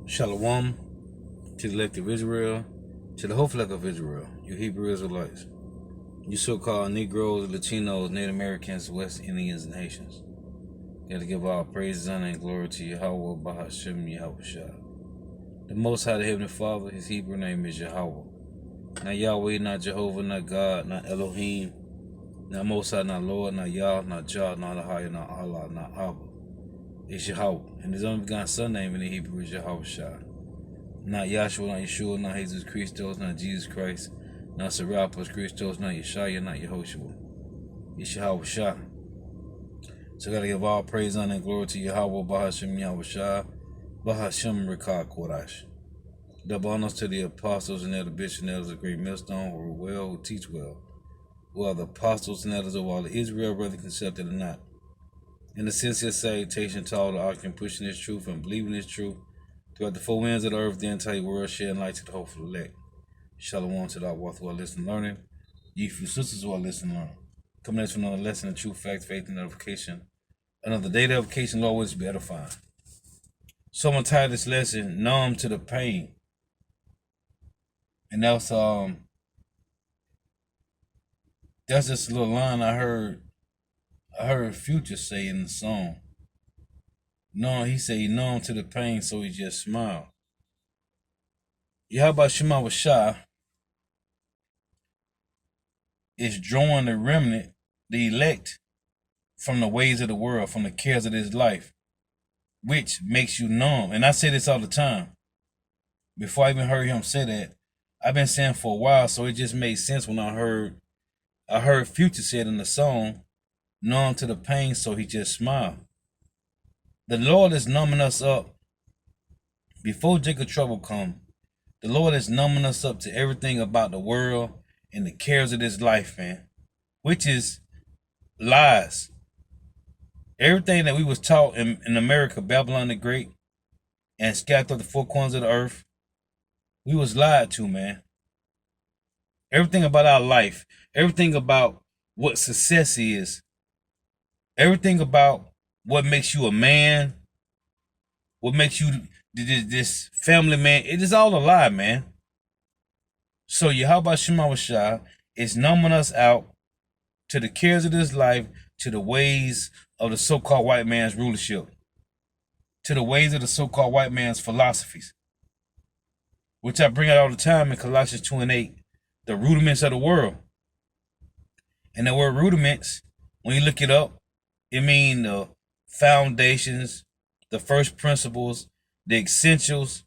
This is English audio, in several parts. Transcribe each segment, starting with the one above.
Shalom to the elect of Israel, to the whole flock of Israel, you Hebrew Israelites, you so-called Negroes, Latinos, Native Americans, West Indians, and Haitians. Got to give all praises, honor, and glory to Yahweh, Bahashem, Yahweh. The Most High, the Heavenly Father, his Hebrew name is Yahweh. Not Yahweh, not Jehovah, not God, not Elohim, not Most High, not Lord, not Yah, not Jah, not Ahaya, not Allah, not Abba. It's Yahweh, and his only begotten son name in the Hebrew is Yahweh Shah. Not Yahshua, not Yeshua, not Jesus Christos, not Jesus Christ, not Serapis Christos, not Yeshaya, not Yehoshua. It's Yahweh Shah. So I gotta give all praise, honor, and glory to Yahweh, Bahashem, Yahweh Shah, Bahashem, Rekah, Kodash. Double honors to the apostles and elder bishops and elders of Great Millstone who are well, who teach well, who are the apostles and elders of all of Israel, whether accepted or not. In the sincere salutation to all the occupant pushing this truth and believing this truth throughout the four winds of the earth, the entire world, sharing light to the hopeful elect. Shalom to the Walk who are listening and learning. Ye few sisters who are listening and learning. Coming at you another lesson of truth, fact, faith, and edification. Another day of edification, Lord, always be edifying. So I'm going to title this lesson, Numb to the Pain. And that's just a little line I heard Future say in the song. No, he said he numb to the pain, so he just smiled. Yahweh Shema Washah is drawing the remnant, the elect, from the ways of the world, from the cares of this life, which makes you numb. And I say this all the time. Before I even heard him say that, I've been saying for a while, so it just made sense when I heard Future said in the song, numb to the pain, so he just smiled. The Lord is numbing us up. Before Jacob trouble come, the Lord is numbing us up to everything about the world and the cares of this life, man, which is lies. Everything that we was taught in America, Babylon the Great, and scattered through the four corners of the earth, we was lied to, man. Everything about our life, everything about what success is, everything about what makes you a man, what makes you this family man, it is all a lie, man. So Yahweh Shema Washah is numbing us out to the cares of this life, to the ways of the so-called white man's rulership, to the ways of the so-called white man's philosophies, which I bring out all the time in Colossians 2:8, the rudiments of the world. And the word rudiments, when you look it up, it means the foundations, the first principles, the essentials,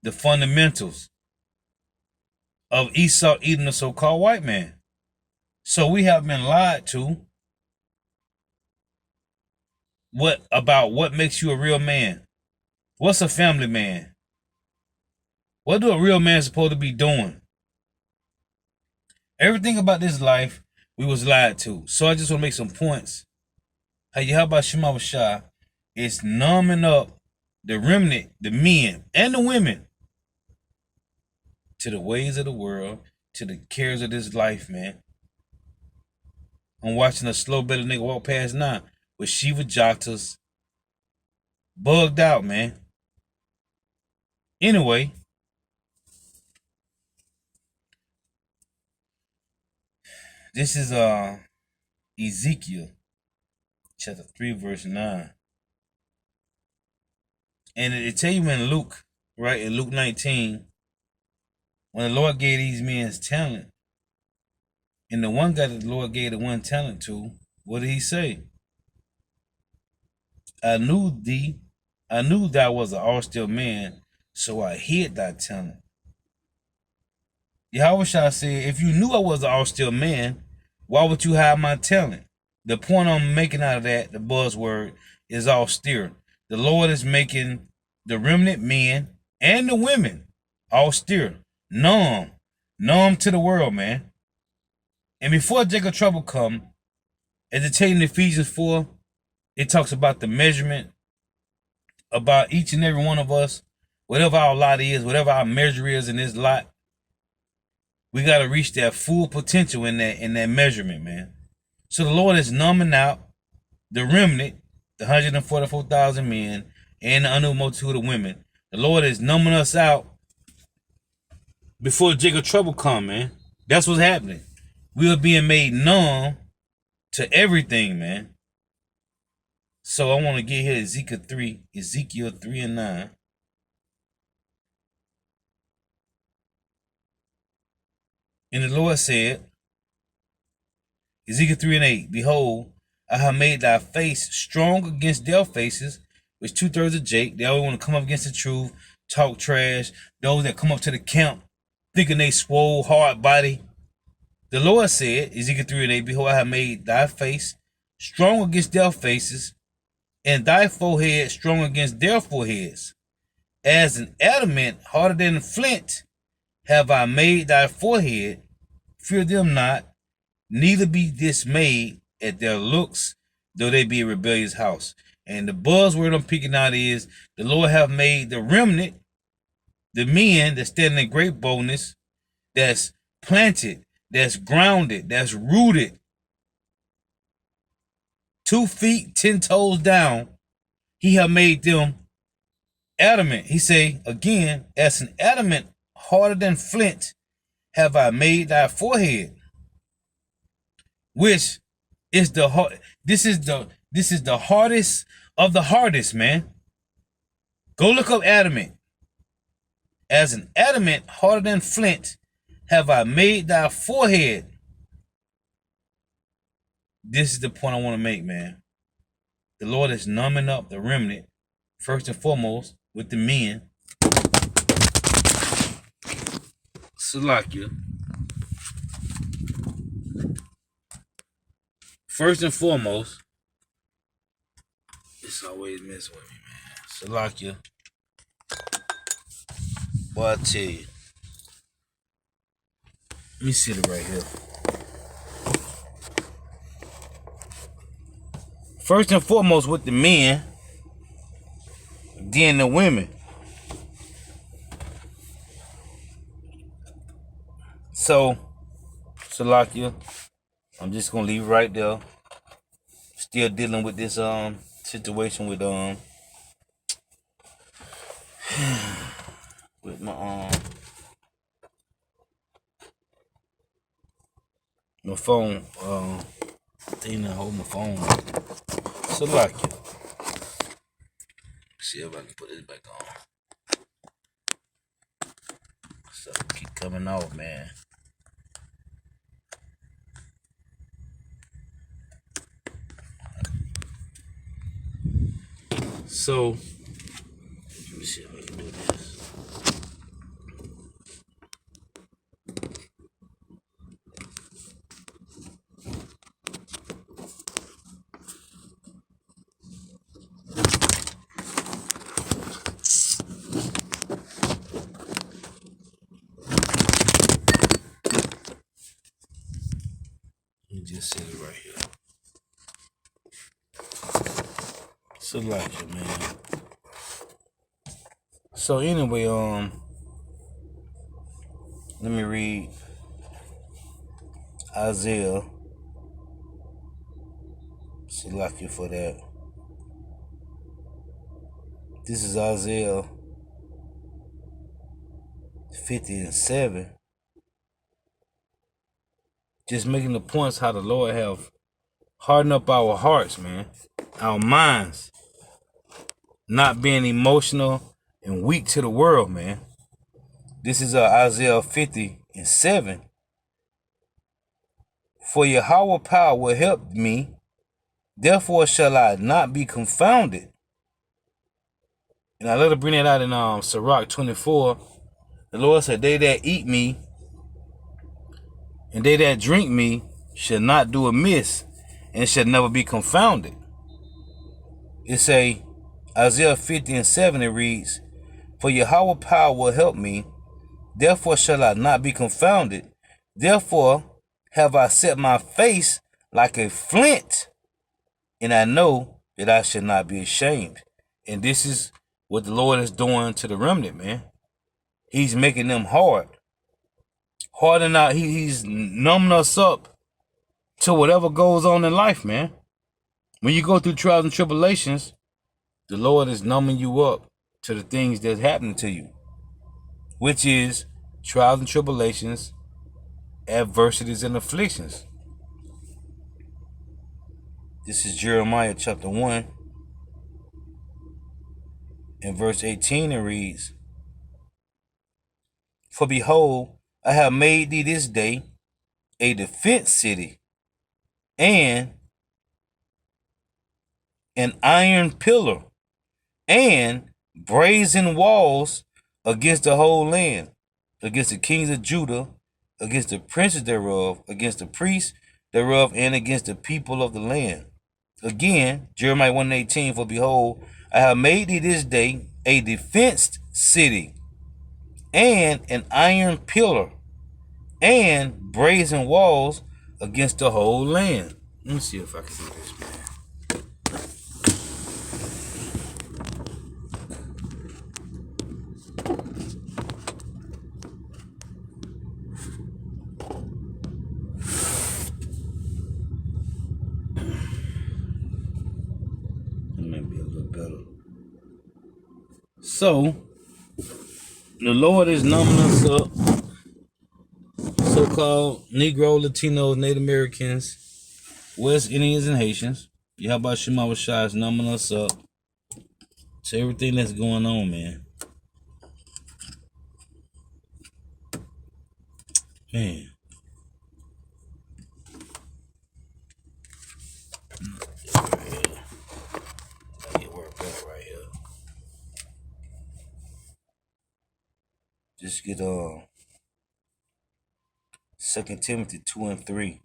the fundamentals of Esau eating the so-called white man. So we have been lied to about what makes you a real man. What's a family man? What do a real man supposed to be doing? Everything about this life, we was lied to. So I just want to make some points. How Yahweh Shema Washah is numbing up the remnant, the men and the women, to the ways of the world, to the cares of this life, man. I'm watching a slow belly nigga walk past now with Shiva Jotas, bugged out, man. Anyway, this is Ezekiel chapter 3 verse 9. And it tell you in Luke, right, in Luke 19, when the Lord gave these men talent, and the one guy that the Lord gave the one talent to, what did he say? I knew thou was an austere man, so I hid thy talent. Yahweh Shah said, if you knew I was an austere man, why would you hide my talent? The point I'm making out of that, the buzzword, is austere. The Lord is making the remnant men and the women austere, numb to the world, man. And before Jacob trouble come, as it tells in Ephesians 4, it talks about the measurement, about each and every one of us, whatever our lot is, whatever our measure is in this lot, we got to reach that full potential in that measurement, man. So the Lord is numbing out the remnant, the 144,000 men, and the unknown multitude of women, The Lord is numbing us out before Jacob trouble come, man. That's what's happening. We are being made numb to everything, man. So I want to get here Ezekiel 3 and 9. And the Lord said, Ezekiel 3 and 8, Behold, I have made thy face strong against their faces, which 2/3 of Jake. They always want to come up against the truth, talk trash. Those that come up to the camp thinking they swole, hard body. The Lord said, Ezekiel 3 and 8, Behold, I have made thy face strong against their faces, and thy forehead strong against their foreheads. As an adamant harder than flint have I made thy forehead. Fear them not, neither be dismayed at their looks, though they be a rebellious house. And the buzzword I'm picking out is, the Lord have made the remnant, the men that stand in great boldness, that's planted, that's grounded, that's rooted, 2 feet, 10 toes down. He have made them adamant. He say again, as an adamant harder than flint have I made thy forehead, which is the hard. This is the hardest of the hardest, man. Go look up adamant. As an adamant harder than flint have I made thy forehead. This is the point I want to make, man. The Lord is numbing up the remnant, first and foremost, with the men. Salakia. First and foremost, it's always messing with me, man. Salakia. Boy, I tell you. Let me sit it right here. First and foremost with the men, then the women. So, Salakia, I'm just gonna leave it right there. Still dealing with this situation with with my my phone. Thing to hold my phone. Salakia. See if I can put this back on. So keep coming off, man. So let me see if I can do this. Just sit it right here. Salakia, man. So anyway, let me read Isaiah. Salakia for that. This is Isaiah 50 and 7. Just making the points how the Lord have hardened up our hearts, man. Our minds. Not being emotional and weak to the world, man. This is Isaiah 50 and 7. For Yahweh power will help me, therefore shall I not be confounded. And I let her bring that out in Sirach 24. The Lord said, they that eat me and they that drink me shall not do amiss and shall never be confounded. It say, Isaiah 50 and 7, it reads, For Yahweh power will help me, therefore shall I not be confounded. Therefore have I set my face like a flint, and I know that I shall not be ashamed. And this is what the Lord is doing to the remnant, man. He's making them hard. Hardening out, he's numbing us up to whatever goes on in life, man. When you go through trials and tribulations, the Lord is numbing you up to the things that's happening to you, which is trials and tribulations, adversities and afflictions. This is Jeremiah chapter 1 and verse 18. It reads, "For behold, I have made thee this day a defense city, and an iron pillar, and brazen walls against the whole land, against the kings of Judah, against the princes thereof, against the priests thereof, and against the people of the land." Again, Jeremiah 1:18, "For behold, I have made thee this day a defenced city, and an iron pillar, and brazen walls against the whole land." Let me see if I can do this, man. Maybe a little better. So, the Lord is numbing us up, so-called Negro, Latinos, Native Americans, West Indians, and Haitians. Yahweh Shema Shai is numbing us up to everything that's going on, man. Man. Get worked out right here. Just get 2 Timothy 2 and 3.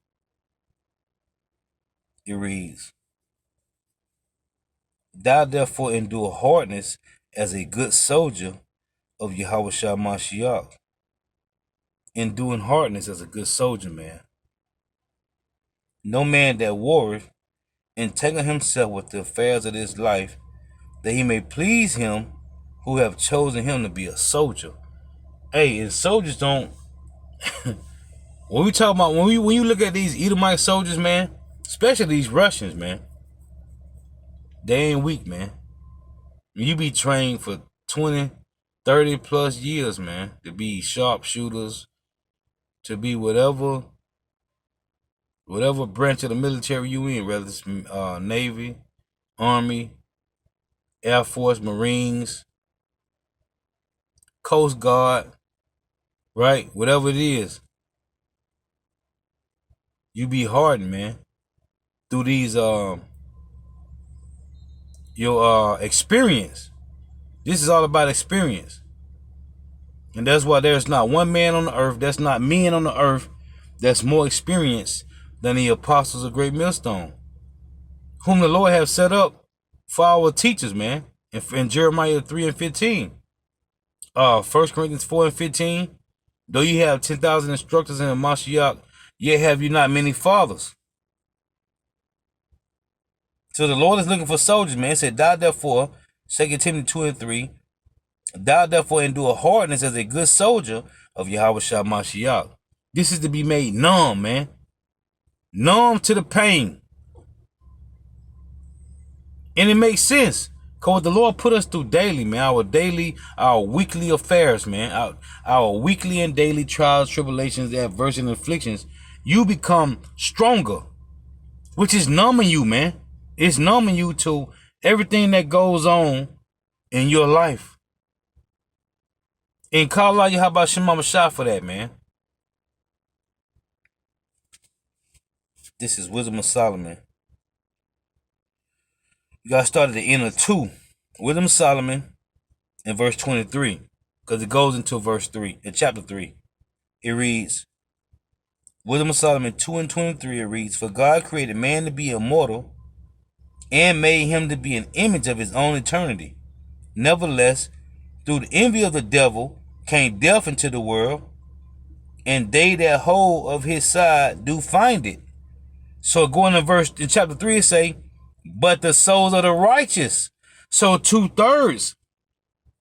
It reads, "Thou therefore endure hardness as a good soldier of Yahweh Shai Mashiach." Enduring hardness as a good soldier, man. "No man that warreth entangle himself with the affairs of this life, that he may please him who have chosen him to be a soldier." Hey, and soldiers don't when we talk about when you look at these Edomite soldiers, man, especially these Russians, man, they ain't weak, man. You be trained for 20, 30 plus years, man, to be sharpshooters, to be whatever branch of the military you in, whether it's Navy, Army, Air Force, Marines, Coast Guard, right? Whatever it is, you be hardened, man, through these your experience. This is all about experience. And that's why there's not one man on the earth, that's not men on the earth, that's more experienced than the apostles of Great Millstone, whom the Lord have set up for our teachers, man. In Jeremiah 3 and 15. 1 Corinthians 4 and 15. "Though you have 10,000 instructors in the Mashiach, yet have you not many fathers." So the Lord is looking for soldiers, man. It said, "Thou therefore," 2 Timothy 2 and 3, "Thou therefore endure hardness as a good soldier of Yahweh Shai Mashiach." This is to be made numb, man. Numb to the pain. And it makes sense. Because what the Lord put us through daily, man. Our weekly affairs, man. Our weekly and daily trials, tribulations, adversity, and afflictions. You become stronger. Which is numbing you, man. It's numbing you to everything that goes on in your life. And call out Yahweh Shema Shai for that, man. This is Wisdom of Solomon. You got to start at the end of 2. Wisdom of Solomon in verse 23. Because it goes into verse 3. In chapter 3. It reads, Wisdom of Solomon 2 and 23. It reads, "For God created man to be immortal, and made him to be an image of his own eternity. Nevertheless, through the envy of the devil came death into the world, and they that hold of his side do find it." So going to in chapter 3, it say, "But the souls of the righteous." So 2/3,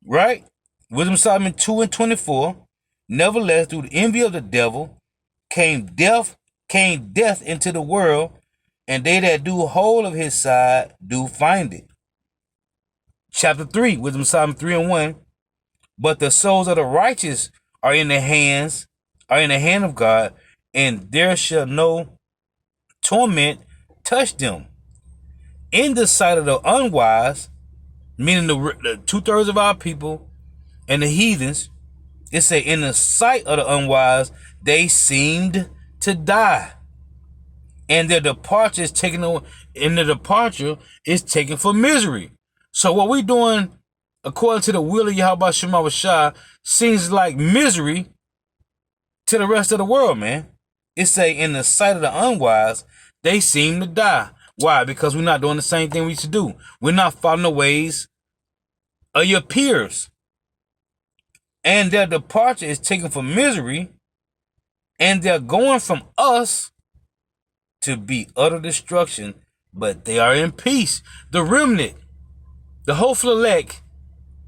right? Wisdom Solomon 2 and 24. "Nevertheless, through the envy of the devil came death into the world, and they that do hold of his side do find it." Chapter 3, Wisdom of Solomon 3:1. But the souls of the righteous are in the hand of God, and there shall no torment touch them. In the sight of the unwise, meaning the 2/3 of our people and the heathens, it say in the sight of the unwise, they seemed to die. And their departure is taken away, and the departure is taken for misery. So what we doing, according to the will of Yahweh Shema Shah, seems like misery to the rest of the world, man. It say in the sight of the unwise, they seem to die. Why? Because we're not doing the same thing we used to do. We're not following the ways of your peers. And their departure is taken for misery, and they're going from us to be utter destruction, but they are in peace. The remnant, the hopeful elect,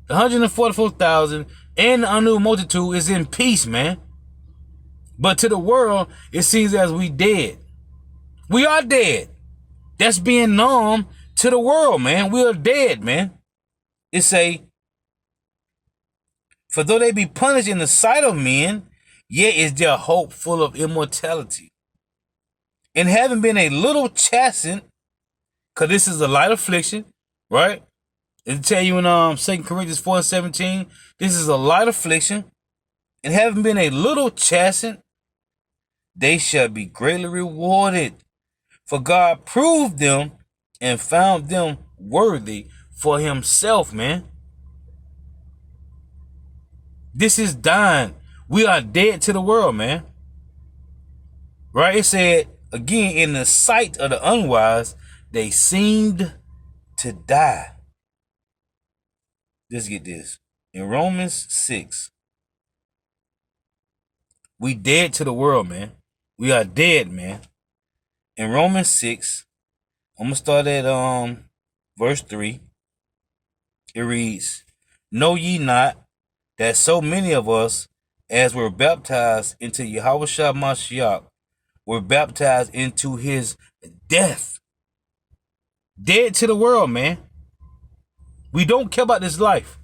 the 144,000, and the unknown multitude is in peace, man. But to the world, it seems as we dead. We are dead. That's being numb to the world, man. We are dead, man. It say, for though they be punished in the sight of men, yet is their hope full of immortality. And having been a little chastened, because this is a light affliction, right? It'll tell you in 2 Corinthians 4:17, this is a light affliction. And having been a little chastened, they shall be greatly rewarded. For God proved them and found them worthy for himself, man. This is dying. We are dead to the world, man. Right? It said, again, in the sight of the unwise, they seemed to die. Let's get this. In Romans 6, we dead to the world, man. We are dead, man. In Romans 6, I'm going to start at verse 3. It reads, know ye not that so many of us as were baptized into Yahushua Mashiach were baptized into his death? Dead to the world, man. We don't care about this life.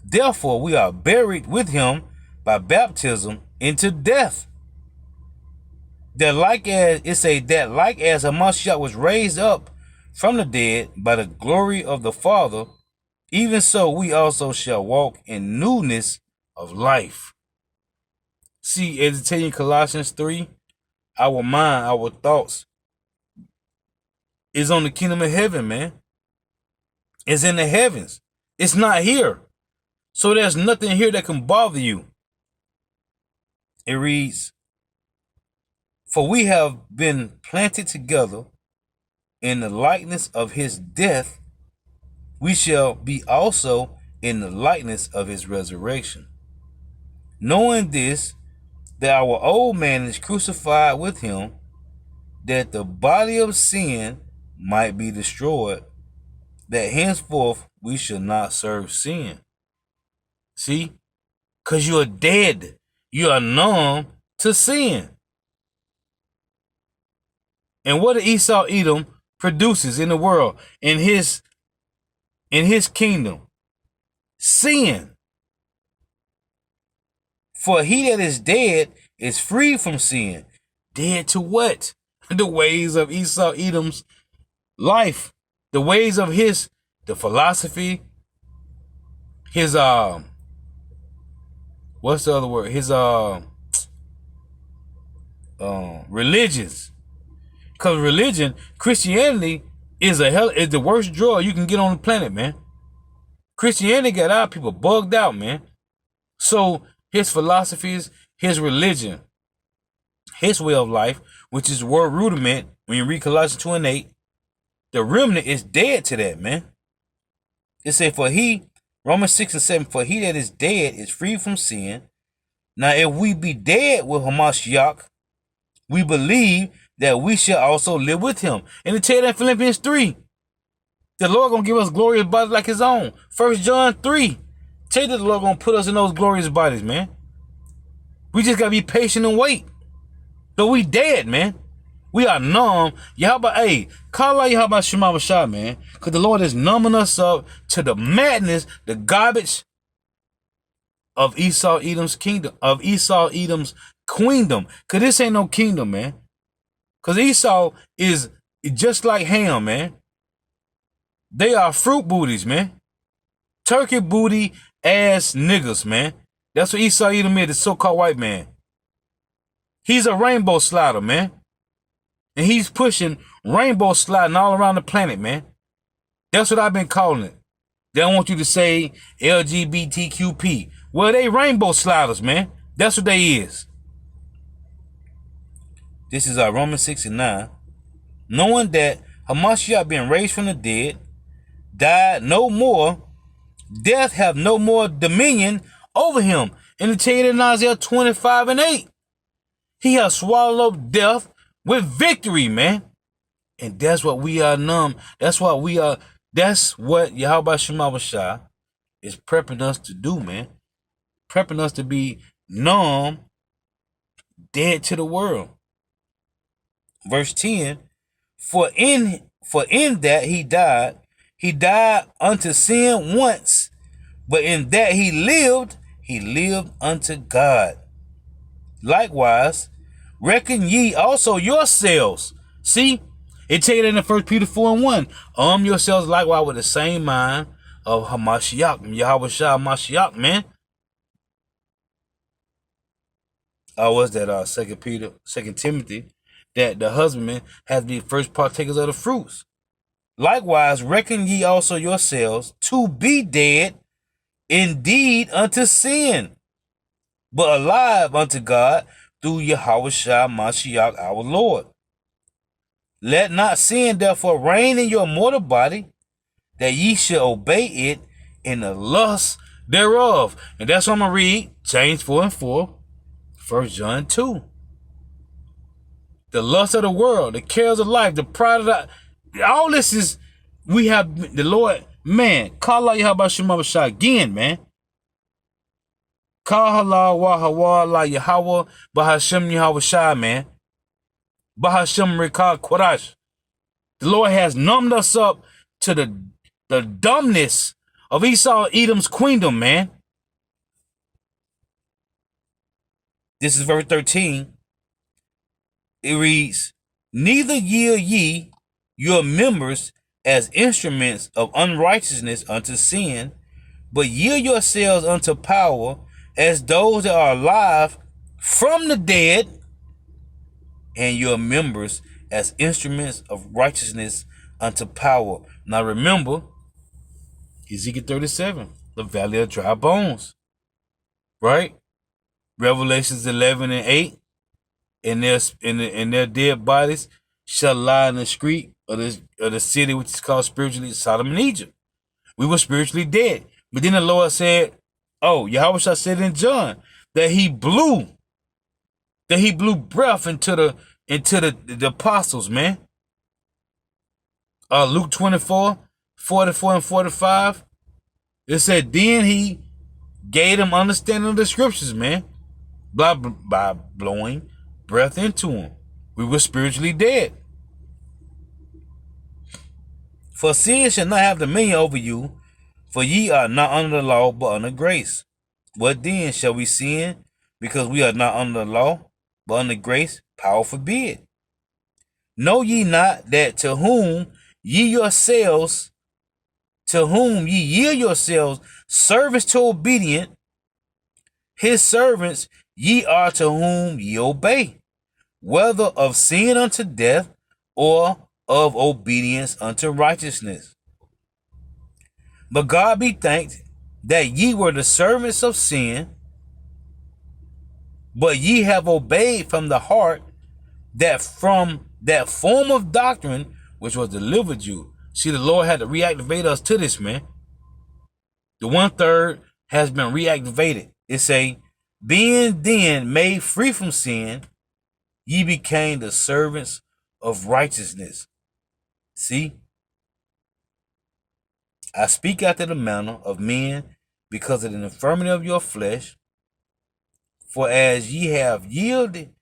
Therefore, we are buried with him by baptism into death. That like as Mashiach was raised up from the dead by the glory of the Father, even so we also shall walk in newness of life. See, as it tells you in Colossians 3, our mind, our thoughts is on the kingdom of heaven, man. It's in the heavens. It's not here. So there's nothing here that can bother you. It reads, for we have been planted together in the likeness of his death, we shall be also in the likeness of his resurrection. Knowing this, that our old man is crucified with him, that the body of sin might be destroyed, that henceforth we shall not serve sin. See? Because you are dead. You are numb to sin. And what Esau Edom produces in the world, in his kingdom? Sin. For he that is dead is free from sin. Dead to what? The ways of Esau Edom's life. The ways of the philosophy, his what's the other word? His religions. Because religion, Christianity is the worst drug you can get on the planet, man. Christianity got our people bugged out, man. So his philosophies, his religion, his way of life, which is word rudiment, when you read Colossians 2:8, the remnant is dead to that, man. It said, for he, Romans 6:7, for he that is dead is free from sin. Now, if we be dead with Hamashiach, we believe that we shall also live with him. And it tell you that in Philippians 3, the Lord gonna give us glorious bodies like his own. 1 John 3, tell you that the Lord gonna put us in those glorious bodies, man. We just gotta be patient and wait. But we dead, man. We are numb. Call out Yahweh Shema Shah, man. Because the Lord is numbing us up to the madness, the garbage of Esau Edom's kingdom, of Esau Edom's queendom. Because this ain't no kingdom, man. Because Esau is just like Ham, man. They are fruit booties, man. Turkey booty ass niggas, man. That's what Esau Edom is, the so-called white man. He's a rainbow slider, man. And he's pushing rainbow sliding all around the planet, man. That's what I've been calling it. They don't want you to say LGBTQP. Well, they rainbow sliders, man. That's what they is. This is our Romans 6 and 9. Knowing that Hamashiach being raised from the dead, died no more, death have no more dominion over him. And to tell you that in Isaiah 25 and 8, he has swallowed up death with victory, man. And that's what we are numb. That's what Yahweh Shema Shah is prepping us to do, man. Prepping us to be numb, dead to the world. Verse 10, for in that he died unto sin once, but in that he lived unto God. Likewise, reckon ye also yourselves. See, it tell you in the 1 Peter 4 and 1. Arm yourselves likewise with the same mind of Hamashiach, Yahweh Shah Hamashiach, man. Was that 2 Timothy, that the husbandman has to be first partakers of the fruits. Likewise, reckon ye also yourselves to be dead indeed unto sin, but alive unto God through Yahweh Shah Mashiach our Lord. Let not sin therefore reign in your mortal body, that ye should obey it in the lust thereof. And that's what I'm going to read, James 4 and 4, 1 John 2. The lust of the world, the cares of life, the pride of the... All this is... We have the Lord... Man, call out Yahweh Shema Shah again, man. Call halal wa hawa la Yahweh Bahashem Yahweh Shah, man. Bahashem Rikah Quadash. The Lord has numbed us up to the dumbness of Esau Edom's queendom, man. This is verse 13. It reads, neither yield ye your members as instruments of unrighteousness unto sin, but yield yourselves unto power as those that are alive from the dead, and your members as instruments of righteousness unto power. Now remember, Ezekiel 37, the valley of dry bones, right? Revelations 11 and 8, and their dead bodies shall lie in the street of the city which is called spiritually Sodom and Egypt. We were spiritually dead. But then the Lord said, Yahweh said in John that he blew breath into the apostles, man. Luke 24, 44 and 45. It said, then he gave them understanding of the scriptures, man, by blowing breath into them. We were spiritually dead. For sin shall not have dominion over you, for ye are not under the law, but under grace. What then? Shall we sin because we are not under the law, but under grace? Power forbid. Know ye not that to whom ye yield yourselves service to obedient, his servants ye are to whom ye obey, whether of sin unto death, or of obedience unto righteousness. But God be thanked that ye were the servants of sin, but ye have obeyed from the heart that from that form of doctrine which was delivered you. See, the Lord had to reactivate us to this, man. The 1/3 has been reactivated. It say, being then made free from sin, ye became the servants of righteousness. See, I speak after the manner of men because of the infirmity of your flesh. For as ye have yielded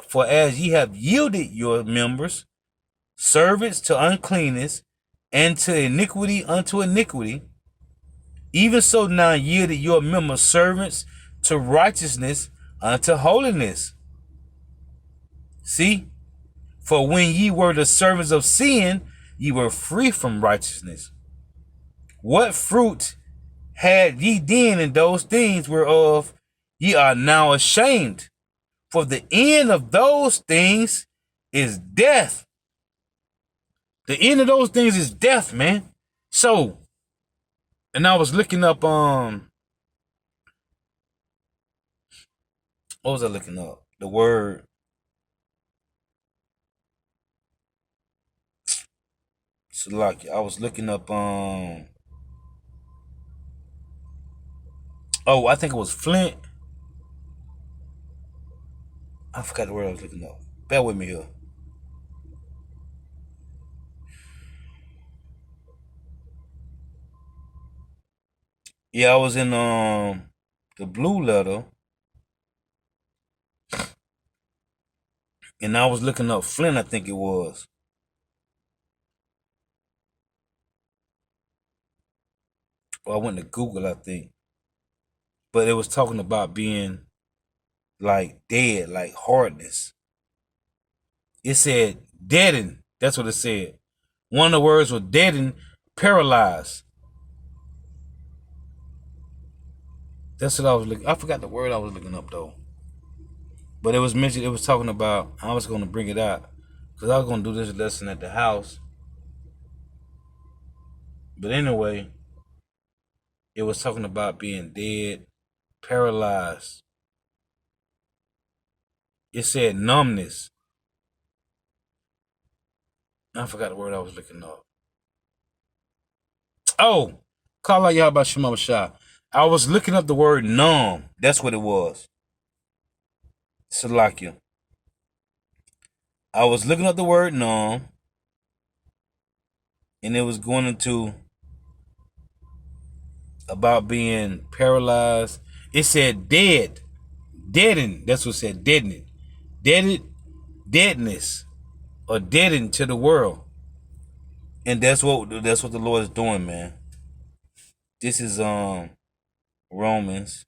For as ye have yielded your members servants to uncleanness, and to iniquity unto iniquity, even so now yielded your members servants to righteousness unto holiness. See? For when ye were the servants of sin, ye were free from righteousness. What fruit had ye then in those things whereof ye are now ashamed? For the end of those things is death. The end of those things is death, man. So, and I was looking up, what was I looking up? The word, Salaki. I was looking up, oh, I think it was Flint. I forgot the word I was looking up. Bear with me here. Yeah, I was in, the blue letter, and I was looking up Flint, I think it was. Or I went to Google, I think. But it was talking about being like dead, like hardness. It said deadened. That's what it said. One of the words was deadened, paralyzed. That's what I was looking. I forgot the word I was looking up though. But it was mentioned. It was talking about. I was going to bring it out because I was going to do this lesson at the house. But anyway, it was talking about being dead, paralyzed. It said numbness. I forgot the word I was looking up. Oh, Kala Yahba Shema Shah. I was looking up the word numb. That's what it was. Salakia. I was looking up the word numb, and it was going into about being paralyzed. It said dead, deadened. That's what it said, deadened, deadness, or deadened to the world. And that's what the Lord is doing, man. This is Romans